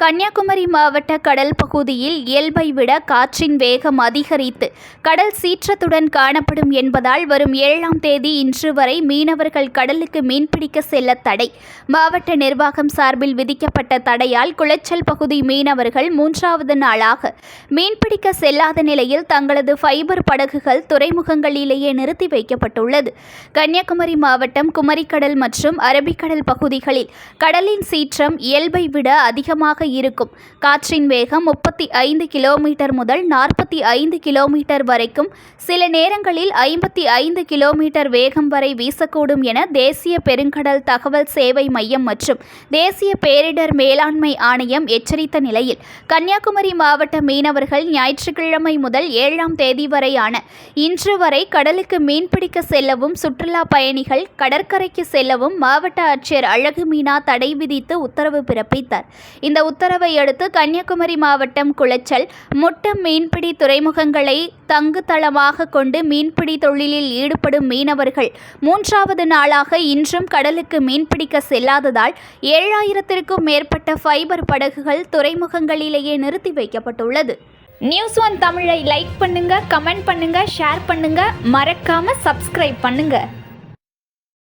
கன்னியாகுமரி மாவட்ட கடல் பகுதியில் இயல்பை விட காற்றின் வேகம் அதிகரித்து கடல் சீற்றத்துடன் காணப்படும் என்பதால் வரும் 7ஆம் தேதி இன்று வரை மீனவர்கள் கடலுக்கு மீன்பிடிக்க செல்ல தடை. மாவட்ட நிர்வாகம் சார்பில் விதிக்கப்பட்ட தடையால் குளச்சல் பகுதி மீனவர்கள் 3வது நாளாக மீன்பிடிக்க செல்லாத நிலையில் தங்களது ஃபைபர் படகுகள் துறைமுகங்களிலேயே நிறுத்தி வைக்கப்பட்டுள்ளது. கன்னியாகுமரி மாவட்டம் குமரிக்கடல் மற்றும் அரபிக்கடல் பகுதிகளில் கடலின் சீற்றம் இயல்பை விட அதிகமாக இருக்கும். காற்றின் வேகம் 35 கிலோமீட்டர் முதல் 45 கிலோமீட்டர் வரைக்கும், சில நேரங்களில் 55 கிலோமீட்டர் வேகம் வரை வீசக்கூடும் என தேசிய பெருங்கடல் தகவல் சேவை மையம் மற்றும் தேசிய பேரிடர் மேலாண்மை ஆணையம் எச்சரித்த நிலையில் கன்னியாகுமரி மாவட்ட மீனவர்கள் ஞாயிற்றுக்கிழமை முதல் 7ஆம் தேதி வரையான இன்று வரை கடலுக்கு மீன்பிடிக்க செல்லவும் சுற்றுலா பயணிகள் கடற்கரைக்கு செல்லவும் மாவட்ட ஆட்சியர் அழகு மீனா தடை விதித்து உத்தரவு பிறப்பித்தார். இந்த உத்தரவை அடுத்து கன்னியாகுமரி மாவட்டம் குளச்சல், முட்டம் மீன்பிடி துறைமுகங்களை தங்கு தளமாக கொண்டு மீன்பிடி தொழிலில் ஈடுபடும் மீனவர்கள் 3வது நாளாக இன்றும் கடலுக்கு மீன்பிடிக்க செல்லாததால் 7000க்கும் மேற்பட்ட ஃபைபர் படகுகள் துறைமுகங்களிலேயே நிறுத்தி வைக்கப்பட்டுள்ளது. நியூஸ் ஒன் தமிழை லைக் பண்ணுங்க, கமெண்ட் பண்ணுங்க, ஷேர் பண்ணுங்க, மறக்காம சப்ஸ்கிரைப் பண்ணுங்க.